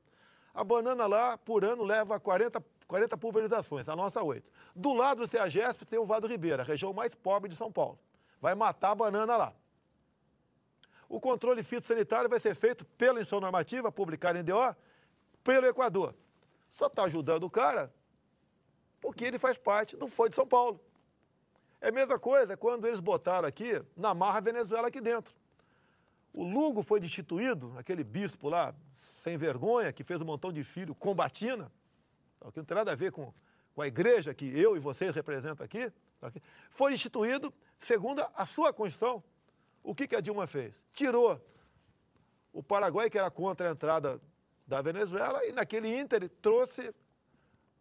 A banana lá, por ano, leva 40 pulverizações, a nossa 8. Do lado do CEAGESP tem o Vado Ribeira, a região mais pobre de São Paulo. Vai matar a banana lá. O controle fitossanitário vai ser feito pela instrução normativa, publicada em DO, pelo Equador. Só está ajudando o cara porque ele faz parte do Foro de São Paulo. É a mesma coisa quando eles botaram aqui, na marra Venezuela aqui dentro. O Lugo foi destituído, aquele bispo lá, sem vergonha, que fez um montão de filho com batina, que não tem nada a ver com a igreja que eu e vocês representam aqui, foi destituído segundo a sua Constituição. O que a Dilma fez? Tirou o Paraguai, que era contra a entrada da Venezuela, e naquele ínter trouxe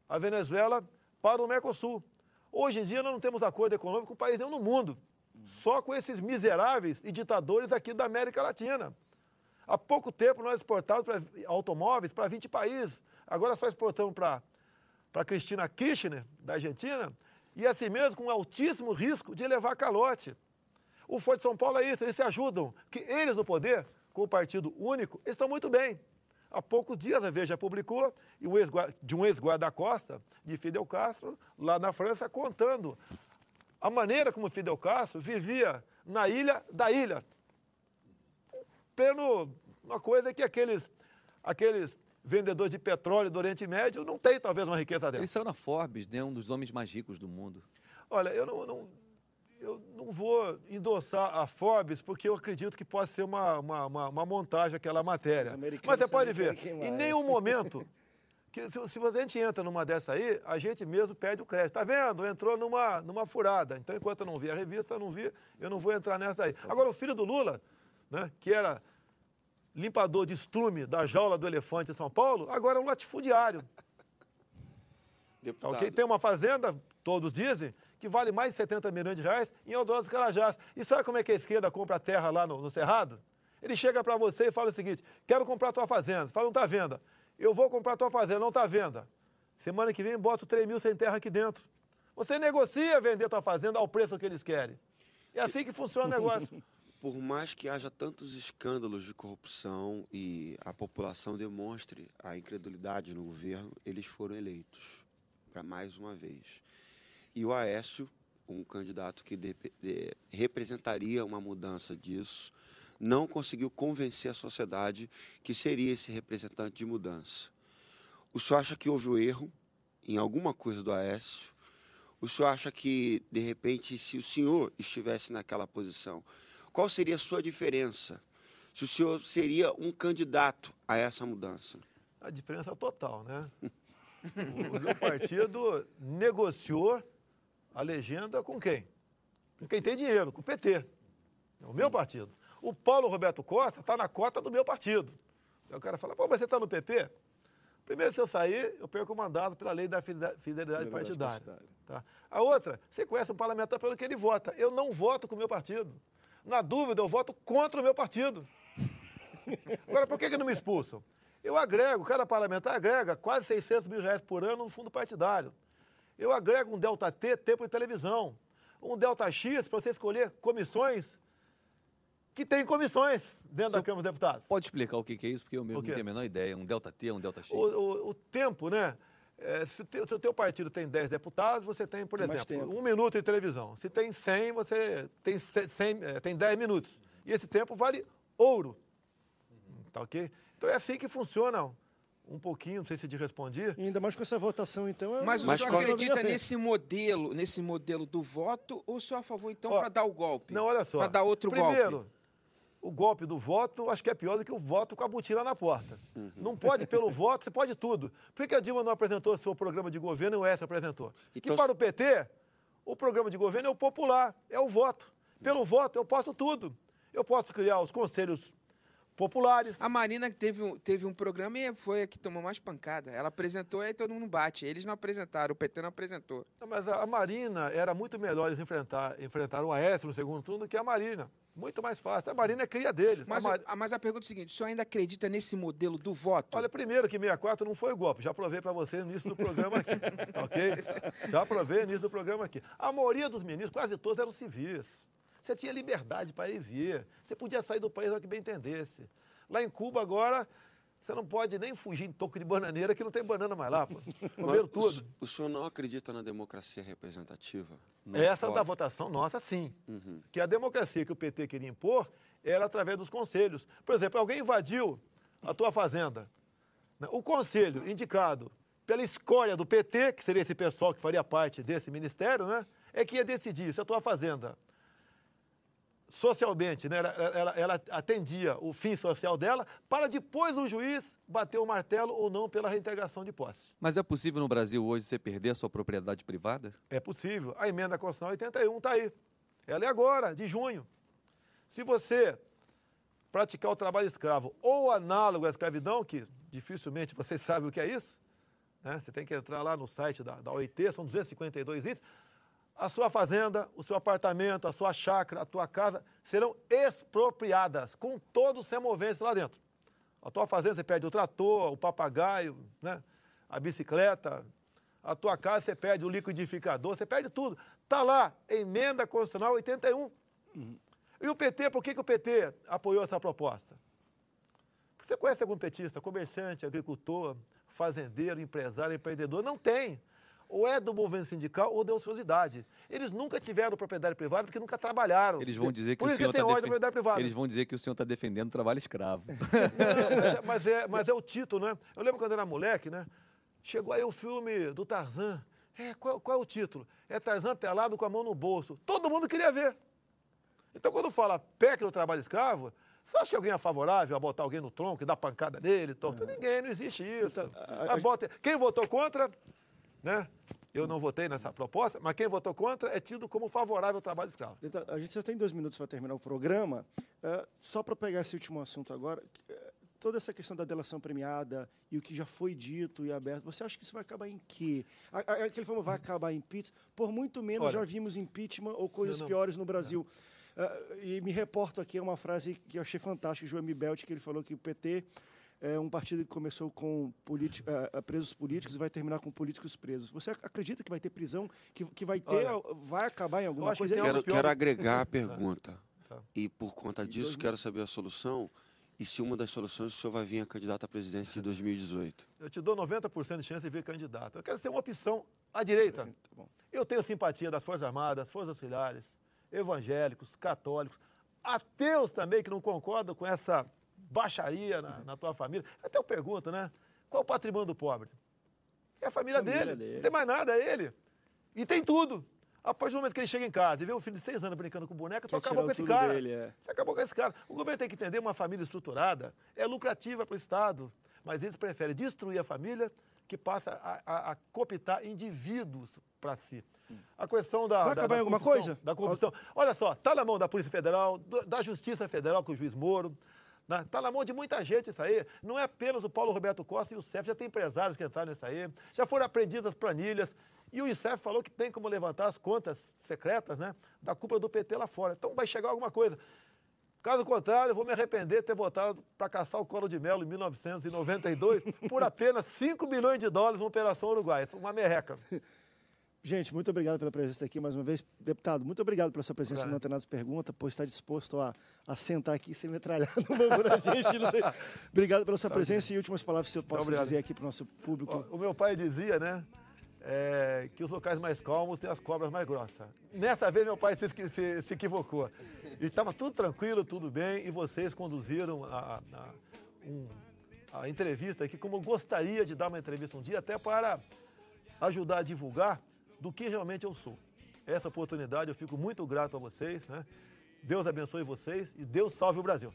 a Venezuela para o Mercosul. Hoje em dia nós não temos acordo econômico com país nenhum no mundo, só com esses miseráveis e ditadores aqui da América Latina. Há pouco tempo nós exportávamos automóveis para 20 países, agora só exportamos para Cristina Kirchner, da Argentina, e assim mesmo com altíssimo risco de levar calote. O Foro de São Paulo é isso, eles se ajudam, que eles no poder, com o partido único, estão muito bem. Há poucos dias a Veja publicou de um ex-guarda-costa de Fidel Castro, lá na França, contando a maneira como Fidel Castro vivia na ilha da ilha. Pleno, uma coisa que aqueles vendedores de petróleo do Oriente Médio não têm talvez uma riqueza dessa. Ele saiu na Forbes, né, um dos homens mais ricos do mundo. Olha, eu não vou endossar a Forbes porque eu acredito que pode ser uma montagem aquela matéria. Mas você pode ver, em nenhum momento, se a gente entra numa dessa aí, a gente mesmo perde o crédito. Está vendo? Entrou numa furada. Então, enquanto eu não vi a revista, eu não vou entrar nessa aí. Agora, o filho do Lula, né, que era limpador de estrume da jaula do elefante em São Paulo, agora é um latifundiário. Okay? Tem uma fazenda, todos dizem, que vale mais de 70 milhões de reais em Eldorado dos Carajás. E sabe como é que a esquerda compra terra lá no Cerrado? Ele chega para você e fala o seguinte, quero comprar a tua fazenda. Você fala, não está à venda. Eu vou comprar a tua fazenda, não está à venda. Semana que vem, boto 3 mil sem terra aqui dentro. Você negocia vender a tua fazenda ao preço que eles querem. É assim que funciona o negócio. Por mais que haja tantos escândalos de corrupção e a população demonstre a incredulidade no governo, eles foram eleitos para mais uma vez. E o Aécio, um candidato que representaria uma mudança disso, não conseguiu convencer a sociedade que seria esse representante de mudança. O senhor acha que houve um erro em alguma coisa do Aécio? O senhor acha que, de repente, se o senhor estivesse naquela posição, qual seria a sua diferença? Se o senhor seria um candidato a essa mudança? A diferença é total, né? O meu partido negociou a legenda com quem? Com quem tem dinheiro, com o PT. É o meu partido. O Paulo Roberto Costa está na cota do meu partido. Aí o cara fala, pô, mas você está no PP? Primeiro, se eu sair, eu perco o mandato pela lei da fidelidade partidária. Tá? A outra, você conhece um parlamentar pelo que ele vota. Eu não voto com o meu partido. Na dúvida, eu voto contra o meu partido. Agora, por que não me expulsam? Eu agrego, cada parlamentar agrega quase R$600 mil por ano no fundo partidário. Eu agrego um Delta T, tempo de televisão. Um Delta X para você escolher comissões que tem comissões dentro da Câmara dos Deputados. Pode explicar o que é isso? Porque eu mesmo não tenho a menor ideia. Um Delta T, um Delta X? O tempo, né? Se o teu partido tem 10 deputados, você tem, por exemplo, 1 minuto de televisão. Se tem 100, você tem 10 minutos. E esse tempo vale ouro. Tá ok? Então é assim que funciona um pouquinho, não sei se te respondi. E ainda mais com essa votação, então... Mas o senhor acredita nesse modelo do voto, ou o senhor é a favor, então, para dar o golpe? Não, olha só. Para dar outro golpe? Primeiro, o golpe do voto, acho que é pior do que o voto com a botina na porta. Não pode pelo voto, você pode tudo. Por que a Dilma não apresentou seu programa de governo e o S apresentou? Então, que para o PT, o programa de governo é o popular, é o voto. Pelo voto, eu posso tudo. Eu posso criar os conselhos populares. A Marina teve um programa e foi a que tomou mais pancada. Ela apresentou e aí todo mundo bate. Eles não apresentaram, o PT não apresentou. Mas a Marina era muito melhor eles enfrentar o Aécio no segundo turno do que a Marina. Muito mais fácil. A Marina é cria deles. Mas a pergunta é a seguinte, o senhor ainda acredita nesse modelo do voto? Olha, primeiro que 64 não foi golpe. Já provei para você no início do programa aqui. Tá ok? Já provei no início do programa aqui. A maioria dos ministros, quase todos, eram civis. Você tinha liberdade para ir e vir. Você podia sair do país ao que bem entendesse. Lá em Cuba, agora, você não pode nem fugir em toco de bananeira, que não tem banana mais lá. Comeram tudo. O senhor não acredita na democracia representativa? Essa da votação nossa, sim. Que a democracia que o PT queria impor era através dos conselhos. Por exemplo, alguém invadiu a tua fazenda. O conselho indicado pela escória do PT, que seria esse pessoal que faria parte desse ministério, né, é que ia decidir se a tua fazenda socialmente, né, ela atendia o fim social dela, para depois o juiz bater o martelo ou não pela reintegração de posse. Mas é possível no Brasil hoje você perder a sua propriedade privada? É possível. A emenda constitucional 81 está aí. Ela é agora, de junho. Se você praticar o trabalho escravo ou análogo à escravidão, que dificilmente vocês sabem o que é isso, né? Você tem que entrar lá no site da OIT, são 252 itens, a sua fazenda, o seu apartamento, a sua chácara, a tua casa serão expropriadas, com todo o semovência lá dentro. A tua fazenda você perde o trator, o papagaio, né? A bicicleta. A tua casa você perde o liquidificador, você perde tudo. Está lá, emenda constitucional 81. E o PT, por que o PT apoiou essa proposta? Porque você conhece algum petista, comerciante, agricultor, fazendeiro, empresário, empreendedor? Não tem. Ou é do movimento sindical ou da ociosidade. Eles nunca tiveram propriedade privada porque nunca trabalharam. Eles vão dizer que Por o isso senhor que tem ódio da propriedade privada. Eles vão dizer que o senhor está defendendo o trabalho escravo. Não, mas é o título, né? Eu lembro quando eu era moleque, né? Chegou aí o filme do Tarzan. Qual é o título? É Tarzan pelado com a mão no bolso. Todo mundo queria ver. Então, quando fala PEC do trabalho escravo, você acha que alguém é favorável a botar alguém no tronco e dar pancada nele? Ninguém, não existe isso. Quem votou contra... Né? Eu não votei nessa proposta, mas quem votou contra é tido como favorável ao trabalho escravo. A gente só tem 2 minutos para terminar o programa. Só para pegar esse último assunto agora, toda essa questão da delação premiada e o que já foi dito e aberto, você acha que isso vai acabar em quê? Aquele falou, vai acabar em impeachment? Por muito menos já vimos impeachment ou coisas piores no Brasil. E me reporto aqui a uma frase que eu achei fantástica, João Mibelt, que ele falou que o PT... é um partido que começou com presos políticos e vai terminar com políticos presos. Você acredita que vai ter prisão, que vai acabar em alguma coisa? Quero agregar a pergunta. E por conta disso, quero saber a solução. E se uma das soluções o senhor vai vir a candidato a presidente de 2018? Eu te dou 90% de chance de vir candidato. Eu quero ser uma opção à direita. Eu tenho simpatia das Forças Armadas, Forças Auxiliares, evangélicos, católicos. ateus também que não concordam com essa baixaria na tua família. Até eu pergunto, né? Qual o patrimônio do pobre? É a família dele. Não tem mais nada, é ele. E tem tudo. A partir do momento que ele chega em casa e vê um filho de 6 anos brincando com boneca, tu acabou com esse cara. Você acabou com esse cara. O governo tem que entender, uma família estruturada é lucrativa para o Estado, mas eles preferem destruir a família que passa a cooptar indivíduos para si. A questão da... Vai acabar em alguma coisa? Da corrupção. Olha só, está na mão da Polícia Federal, da Justiça Federal com o juiz Moro, está na mão de muita gente isso aí. Não é apenas o Paulo Roberto Costa e o CEF, já tem empresários que entraram nisso aí, já foram apreendidas as planilhas, e o ICEF falou que tem como levantar as contas secretas, né, da cúpula do PT lá fora. Então vai chegar alguma coisa. Caso contrário, eu vou me arrepender de ter votado para caçar o Collor de Mello em 1992 por apenas 5 bilhões de dólares na Operação Uruguai. Isso é uma merreca. Gente, muito obrigado pela presença aqui mais uma vez. Deputado, muito obrigado pela sua presença no Antenados Pergunta, por estar disposto a sentar aqui e ser metralhado no banco da gente. Não sei. Obrigado pela sua presença e últimas palavras que o senhor possa dizer aqui para o nosso público. O meu pai dizia, né, que os locais mais calmos têm as cobras mais grossas. Nessa vez meu pai se equivocou. E estava tudo tranquilo, tudo bem, e vocês conduziram a entrevista aqui como eu gostaria de dar uma entrevista um dia, até para ajudar a divulgar do que realmente eu sou. Essa oportunidade eu fico muito grato a vocês, né? Deus abençoe vocês e Deus salve o Brasil.